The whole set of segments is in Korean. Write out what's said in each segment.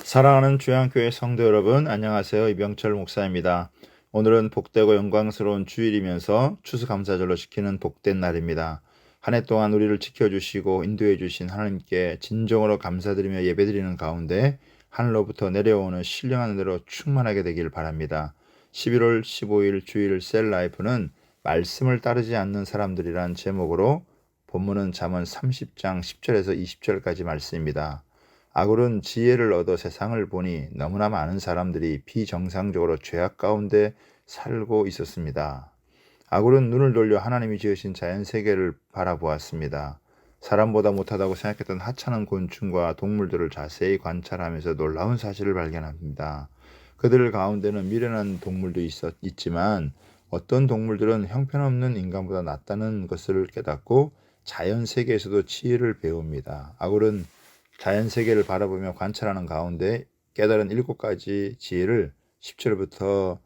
사랑하는 주양교회 성도 여러분, 안녕하세요. 이병철 목사입니다. 오늘은 복되고 영광스러운 주일이면서 추수감사절로 지키는 복된 날입니다. 한 해 동안 우리를 지켜주시고 인도해 주신 하나님께 진정으로 감사드리며 예배드리는 가운데 하늘로부터 내려오는 신령한 은혜로 충만하게 되길 바랍니다. 11월 15일 주일 셀라이프는 말씀을 따르지 않는 사람들이란 제목으로 본문은 잠언 30장 10절에서 20절까지 말씀입니다. 아굴은 지혜를 얻어 세상을 보니 너무나 많은 사람들이 비정상적으로 죄악 가운데 살고 있었습니다. 아굴은 눈을 돌려 하나님이 지으신 자연세계를 바라보았습니다. 사람보다 못하다고 생각했던 하찮은 곤충과 동물들을 자세히 관찰하면서 놀라운 사실을 발견합니다. 그들 가운데는 미련한 동물도 있지만 어떤 동물들은 형편없는 인간보다 낫다는 것을 깨닫고 자연세계에서도 지혜를 배웁니다. 아굴은 자연세계를 바라보며 관찰하는 가운데 깨달은 7가지 지혜를 10절부터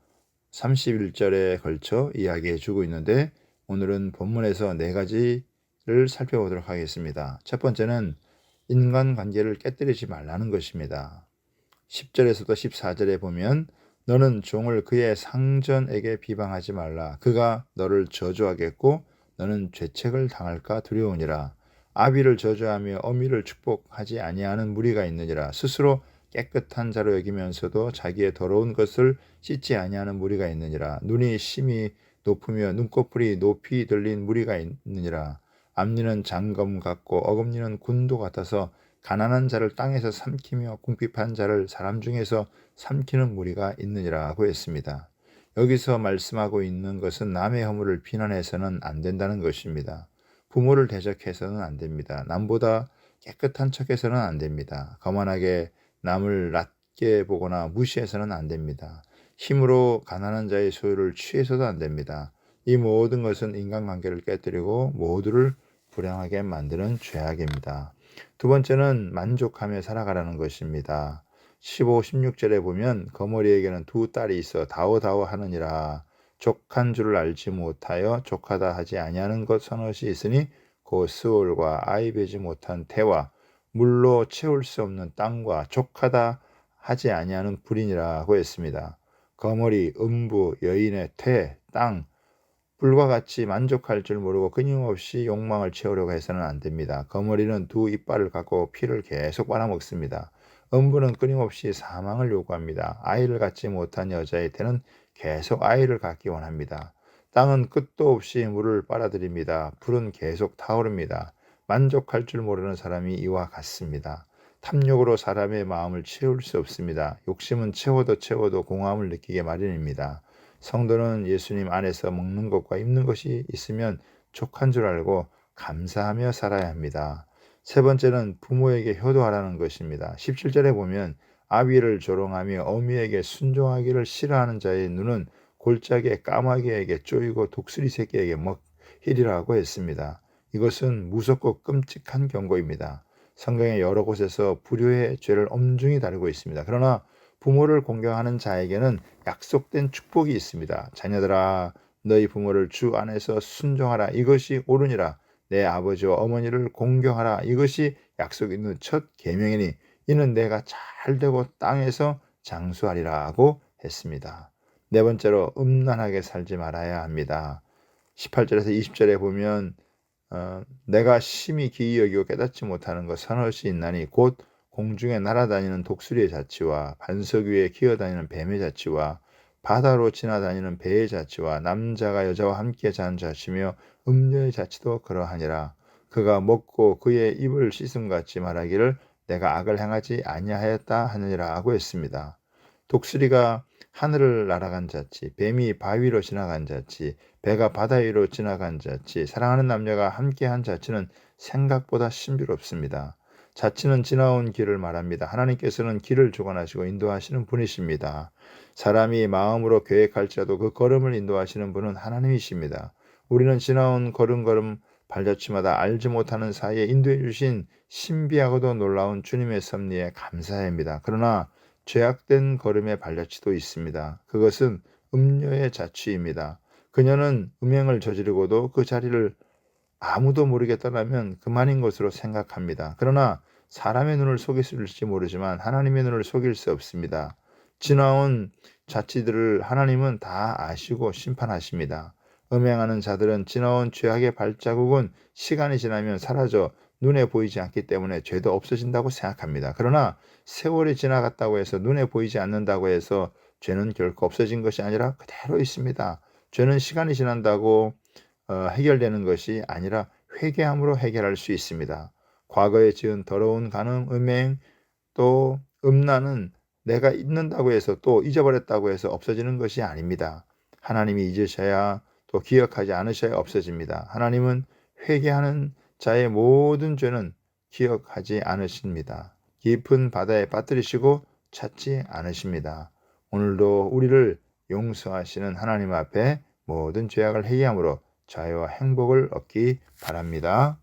31절에 걸쳐 이야기해 주고 있는데, 오늘은 본문에서 4가지를 살펴보도록 하겠습니다. 첫 번째는 인간관계를 깨뜨리지 말라는 것입니다. 10절에서도 14절에 보면 너는 종을 그의 상전에게 비방하지 말라. 그가 너를 저주하겠고 너는 죄책을 당할까 두려우니라. 아비를 저주하며 어미를 축복하지 아니하는 무리가 있느니라. 스스로 깨끗한 자로 여기면서도 자기의 더러운 것을 씻지 아니하는 무리가 있느니라. 눈이 심히 높으며 눈꺼풀이 높이 들린 무리가 있느니라. 앞니는 장검 같고 어금니는 군도 같아서 가난한 자를 땅에서 삼키며 궁핍한 자를 사람 중에서 삼키는 무리가 있느니라고 했습니다. 여기서 말씀하고 있는 것은 남의 허물을 비난해서는 안 된다는 것입니다. 부모를 대적해서는 안 됩니다. 남보다 깨끗한 척해서는 안 됩니다. 거만하게 남을 낮게 보거나 무시해서는 안 됩니다. 힘으로 가난한 자의 소유를 취해서도 안 됩니다. 이 모든 것은 인간관계를 깨뜨리고 모두를 불행하게 만드는 죄악입니다. 두 번째는 만족하며 살아가라는 것입니다. 15, 16절에 보면 거머리에게는 2딸이 있어 다오다오 하느니라. 족한 줄을 알지 못하여 족하다 하지 아니하는 것 서너시 있으니 곧 스올과 아이 베지 못한 태와 물로 채울 수 없는 땅과 족하다 하지 아니하는 불이니라고 했습니다. 거머리, 음부, 여인의 태, 땅, 불과 같이 만족할 줄 모르고 끊임없이 욕망을 채우려고 해서는 안 됩니다. 거머리는 2이빨을 갖고 피를 계속 빨아먹습니다. 음부는 끊임없이 사망을 요구합니다. 아이를 갖지 못한 여자의 태는 계속 아이를 갖기 원합니다. 땅은 끝도 없이 물을 빨아들입니다. 불은 계속 타오릅니다. 만족할 줄 모르는 사람이 이와 같습니다. 탐욕으로 사람의 마음을 채울 수 없습니다. 욕심은 채워도 공허함을 느끼게 마련입니다. 성도는 예수님 안에서 먹는 것과 입는 것이 있으면 족한 줄 알고 감사하며 살아야 합니다. 세 번째는 부모에게 효도하라는 것입니다. 17절에 보면 아비를 조롱하며 어미에게 순종하기를 싫어하는 자의 눈은 골짜기의 까마귀에게 쪼이고 독수리 새끼에게 먹히리라고 했습니다. 이것은 무섭고 끔찍한 경고입니다. 성경의 여러 곳에서 불효의 죄를 엄중히 다루고 있습니다. 그러나 부모를 공경하는 자에게는 약속된 축복이 있습니다. 자녀들아, 너희 부모를 주 안에서 순종하라. 이것이 옳으니라. 내 아버지와 어머니를 공경하라. 이것이 약속 있는 첫 계명이니 이는 내가 잘되고 땅에서 장수하리라고 했습니다. 네 번째로 음란하게 살지 말아야 합니다. 18절에서 20절에 보면 내가 심히 기이 여기고 깨닫지 못하는 것 서너시 있나니 곧 공중에 날아다니는 독수리의 자치와 반석 위에 기어다니는 뱀의 자치와 바다로 지나다니는 배의 자치와 남자가 여자와 함께 자는 자치며 음녀의 자치도 그러하니라. 그가 먹고 그의 입을 씻음같이 말하기를 내가 악을 행하지 아니하였다 하느니라 하고 했습니다. 독수리가 하늘을 날아간 자치, 뱀이 바위로 지나간 자치, 배가 바다 위로 지나간 자치, 사랑하는 남녀가 함께한 자치는 생각보다 신비롭습니다. 자치는 지나온 길을 말합니다. 하나님께서는 길을 주관하시고 인도하시는 분이십니다. 사람이 마음으로 계획할지라도 그 걸음을 인도하시는 분은 하나님이십니다. 우리는 지나온 걸음걸음 발자취마다 알지 못하는 사이에 인도해 주신 신비하고도 놀라운 주님의 섭리에 감사해야 합니다. 그러나 죄악된 걸음의 발자취도 있습니다. 그것은 음녀의 자취입니다. 그녀는 음행을 저지르고도 그 자리를 아무도 모르게 떠나면 그만인 것으로 생각합니다. 그러나 사람의 눈을 속였을지 모르지만 하나님의 눈을 속일 수 없습니다. 지나온 자치들을 하나님은 다 아시고 심판하십니다. 음행하는 자들은 지나온 죄악의 발자국은 시간이 지나면 사라져 눈에 보이지 않기 때문에 죄도 없어진다고 생각합니다. 그러나 세월이 지나갔다고 해서 눈에 보이지 않는다고 해서 죄는 결코 없어진 것이 아니라 그대로 있습니다. 죄는 시간이 지난다고 해결되는 것이 아니라 회개함으로 해결할 수 있습니다. 과거에 지은 더러운 간음, 음행, 또 음란은 내가 잊는다고 해서 또 잊어버렸다고 해서 없어지는 것이 아닙니다. 하나님이 잊으셔야 또 기억하지 않으셔야 없어집니다. 하나님은 회개하는 자의 모든 죄는 기억하지 않으십니다. 깊은 바다에 빠뜨리시고 찾지 않으십니다. 오늘도 우리를 용서하시는 하나님 앞에 모든 죄악을 회개함으로 자유와 행복을 얻기 바랍니다.